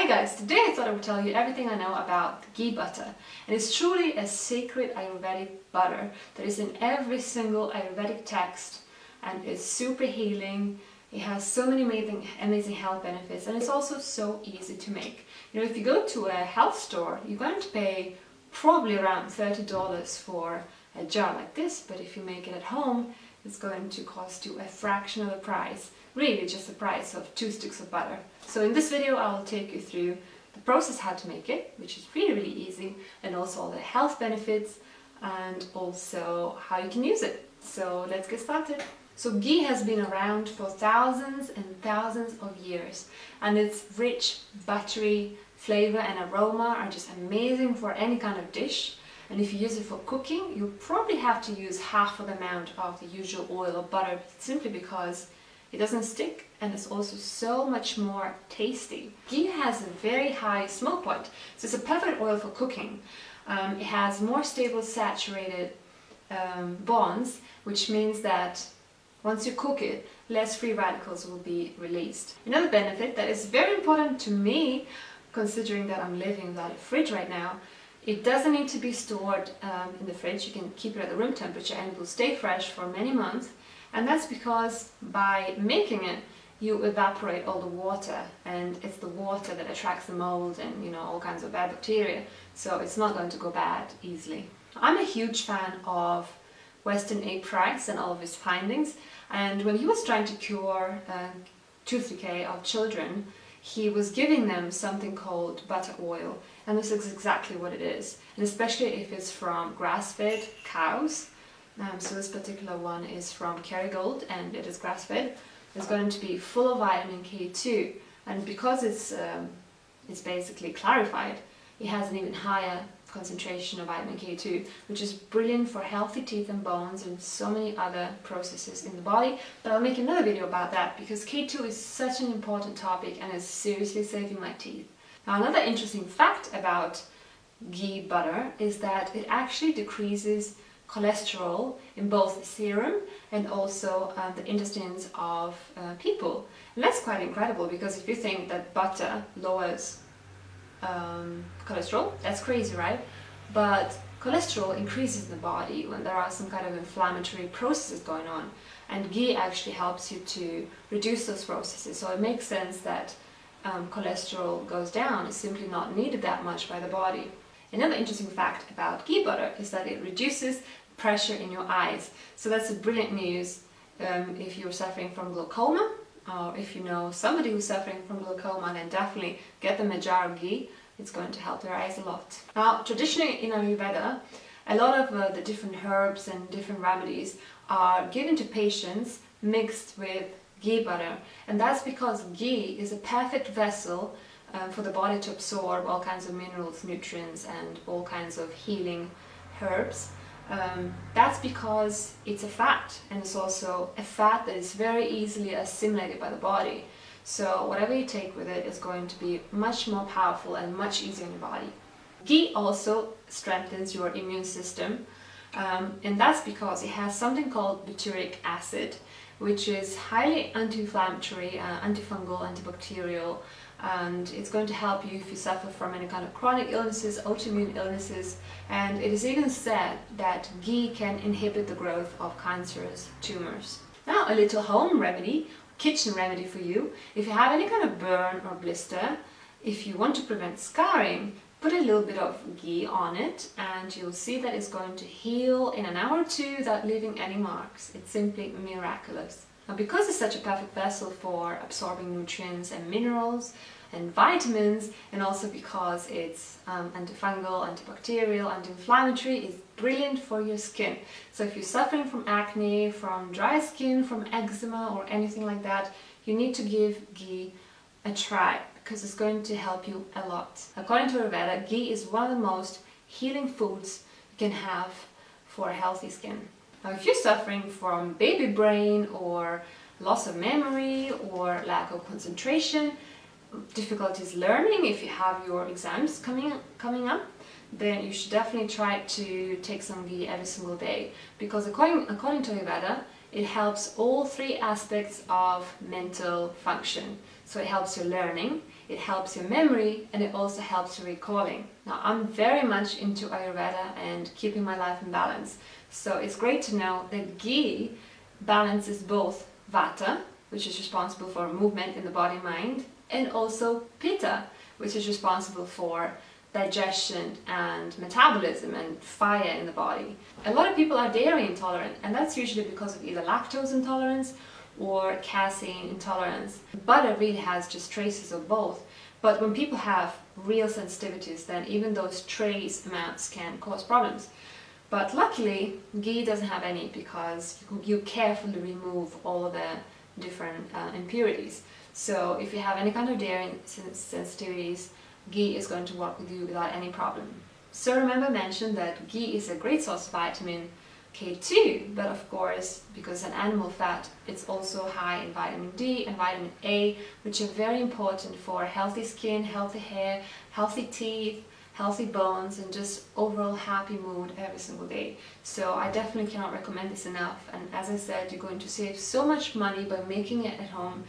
Hi guys, today I thought I would tell you everything I know about ghee butter. And it's truly a sacred Ayurvedic butter that is in every single Ayurvedic text, and it's super healing. It has so many amazing health benefits, and it's also so easy to make. You know, if you go to a health store, you're going to pay probably around $30 for a jar like this, but if you make it at home, it's going to cost you a fraction of the price, really just the price of 2 sticks of butter. So in this video I'll take you through the process how to make it, which is really easy, and also all the health benefits and also how you can use it. So let's get started. So ghee has been around for thousands and thousands of years, and its rich buttery flavor and aroma are just amazing for any kind of dish. And if you use it for cooking, you probably have to use half of the amount of the usual oil or butter, simply because it doesn't stick, and it's also so much more tasty. Ghee has a very high smoke point, so it's a perfect oil for cooking. It has more stable saturated bonds, which means that once you cook it, less free radicals will be released. Another benefit that is very important to me, considering that I'm living without a fridge right now, it doesn't need to be stored in the fridge. You can keep it at the room temperature and it will stay fresh for many months. And that's because by making it, you evaporate all the water, and it's the water that attracts the mold and all kinds of bad bacteria, so it's not going to go bad easily. I'm a huge fan of Weston A and all of his findings, and when he was trying to cure tooth decay of children, he was giving them something called butter oil, and this is exactly what it is, and especially if it's from grass-fed cows. So this particular one is from Kerrygold and it is grass-fed. It's going to be full of vitamin K2, and because it's basically clarified, it has an even higher concentration of vitamin K2, which is brilliant for healthy teeth and bones and so many other processes in the body. But I'll make another video about that, because K2 is such an important topic and is seriously saving my teeth. Now, another interesting fact about ghee butter is that it actually decreases cholesterol in both the serum and also the intestines of people. And that's quite incredible, because if you think that butter lowers cholesterol, that's crazy, right? But cholesterol increases in the body when there are some kind of inflammatory processes going on, and ghee actually helps you to reduce those processes. So it makes sense that cholesterol goes down. It's simply not needed that much by the body. Another interesting fact about ghee butter is that it reduces pressure in your eyes. So that's a brilliant news if you're suffering from glaucoma, or if you know somebody who's suffering from glaucoma, then definitely get them a jar of ghee. It's going to help their eyes a lot. Now, traditionally in Ayurveda, a lot of the different herbs and different remedies are given to patients mixed with ghee butter, and that's because ghee is a perfect vessel for the body to absorb all kinds of minerals, nutrients, and all kinds of healing herbs. That's because it's a fat, and it's also a fat that is very easily assimilated by the body. So whatever you take with it is going to be much more powerful and much easier in your body. Ghee also strengthens your immune system, and that's because it has something called butyric acid, which is highly anti-inflammatory, antifungal, antibacterial, and it's going to help you if you suffer from any kind of chronic illnesses, autoimmune illnesses, and it is even said that ghee can inhibit the growth of cancerous tumors. Now, a little home remedy, kitchen remedy for you. If you have any kind of burn or blister, if you want to prevent scarring, put a little bit of ghee on it, and you'll see that it's going to heal in an hour or two without leaving any marks. It's simply miraculous. Now, because it's such a perfect vessel for absorbing nutrients and minerals and vitamins, and also because it's antifungal, antibacterial, anti-inflammatory, it's brilliant for your skin. So if you're suffering from acne, from dry skin, from eczema or anything like that, you need to give ghee a try, because it's going to help you a lot. According to Ayurveda, ghee is one of the most healing foods you can have for a healthy skin. Now, if you're suffering from baby brain or loss of memory or lack of concentration, difficulties learning, if you have your exams coming up, then you should definitely try to take some ghee every single day, because according to Vita, it helps all three aspects of mental function. So it helps your learning, it helps your memory, and it also helps your recalling. Now, I'm very much into Ayurveda and keeping my life in balance, so it's great to know that ghee balances both Vata, which is responsible for movement in the body mind, and also Pitta, which is responsible for digestion and metabolism and fire in the body. A lot of people are dairy intolerant, and that's usually because of either lactose intolerance or casein intolerance. Butter really has just traces of both, but when people have real sensitivities, then even those trace amounts can cause problems. But luckily, ghee doesn't have any, because you carefully remove all the different impurities. So if you have any kind of dairy sensitivities, ghee is going to work with you without any problem. So remember, I mentioned that ghee is a great source of vitamin K2, but of course, because it's an animal fat, it's also high in vitamin D and vitamin A, which are very important for healthy skin, healthy hair, healthy teeth, healthy bones, and just overall happy mood every single day. So I definitely cannot recommend this enough. And as I said, you're going to save so much money by making it at home.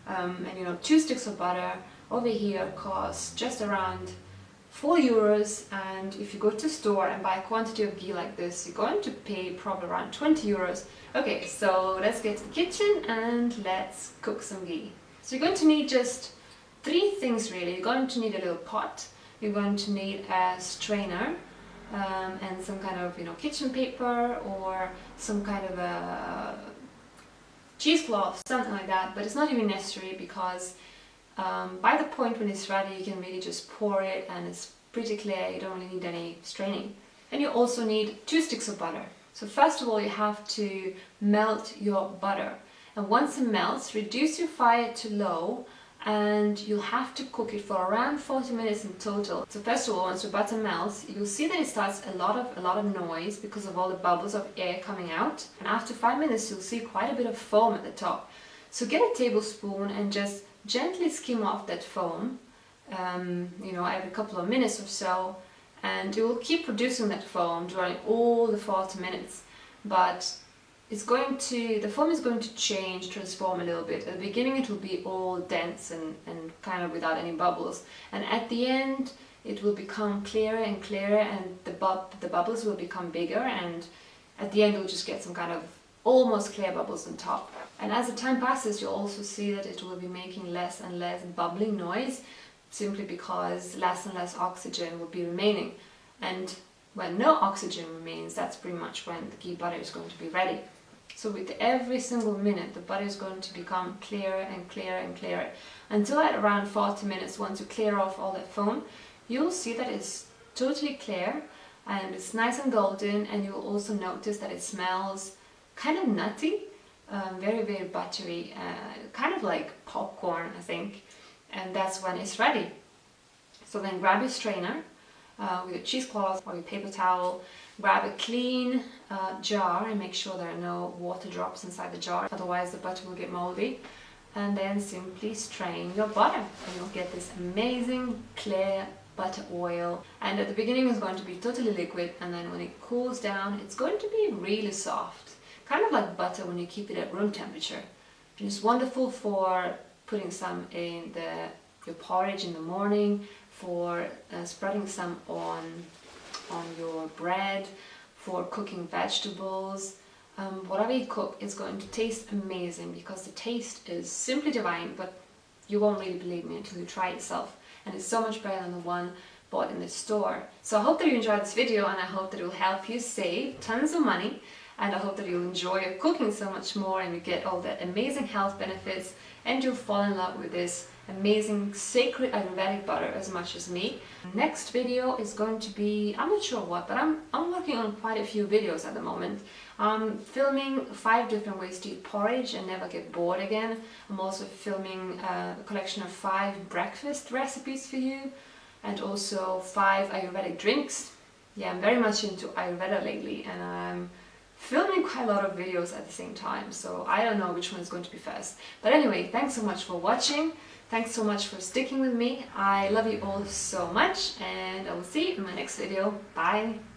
And you know, 2 sticks of butter over here costs just around €4, and if you go to store and buy a quantity of ghee like this, you're going to pay probably around €20. Okay, so let's get to the kitchen and let's cook some ghee. So you're going to need just 3 things really. You're going to need a little pot, you're going to need a strainer, and some kind of, you know, kitchen paper or some kind of a cheesecloth, something like that, but it's not even necessary, because by the point when it's ready, you can really just pour it and it's pretty clear. You don't really need any straining. And you also need 2 sticks of butter. So first of all, you have to melt your butter. And once it melts, reduce your fire to low, and you'll have to cook it for around 40 minutes in total. So first of all, once your butter melts, you'll see that it starts a lot of noise because of all the bubbles of air coming out. And after 5 minutes, you'll see quite a bit of foam at the top. So get a tablespoon and just gently skim off that foam, you know, every couple of minutes or so, and it will keep producing that foam during all the 40 minutes. But the foam is going to change, transform a little bit. At the beginning it will be all dense and kind of without any bubbles, and at the end it will become clearer and clearer, and the bubbles will become bigger, and at the end you'll just get some kind of almost clear bubbles on top. And as the time passes, you'll also see that it will be making less and less bubbling noise, simply because less and less oxygen will be remaining. And when no oxygen remains, that's pretty much when the ghee butter is going to be ready. So with every single minute, the butter is going to become clearer and clearer and clearer, until at around 40 minutes, once you clear off all that foam, you'll see that it's totally clear and it's nice and golden, and you'll also notice that it smells kind of nutty, very, very buttery, kind of like popcorn, I think, and that's when it's ready. So then grab your strainer with a cheesecloth or your paper towel, grab a clean jar and make sure there are no water drops inside the jar, otherwise the butter will get moldy, and then simply strain your butter and you'll get this amazing clear butter oil. And at the beginning it's going to be totally liquid, and then when it cools down it's going to be really soft, kind of like butter when you keep it at room temperature. And it's wonderful for putting some in your porridge in the morning, for spreading some on your bread, for cooking vegetables. Whatever you cook is going to taste amazing, because the taste is simply divine, but you won't really believe me until you try it yourself. And it's so much better than the one bought in the store. So I hope that you enjoyed this video, and I hope that it will help you save tons of money, and I hope that you'll enjoy your cooking so much more, and you get all the amazing health benefits, and you'll fall in love with this amazing sacred Ayurvedic butter as much as me. Next video is going to be, I'm not sure what, but I'm working on quite a few videos at the moment. I'm filming 5 different ways to eat porridge and never get bored again. I'm also filming a collection of 5 breakfast recipes for you, and also 5 Ayurvedic drinks. Yeah, I'm very much into Ayurveda lately, and I'm filming quite a lot of videos at the same time, so I don't know which one is going to be first. But anyway, thanks so much for watching. Thanks so much for sticking with me. I love you all so much, and I will see you in my next video. Bye!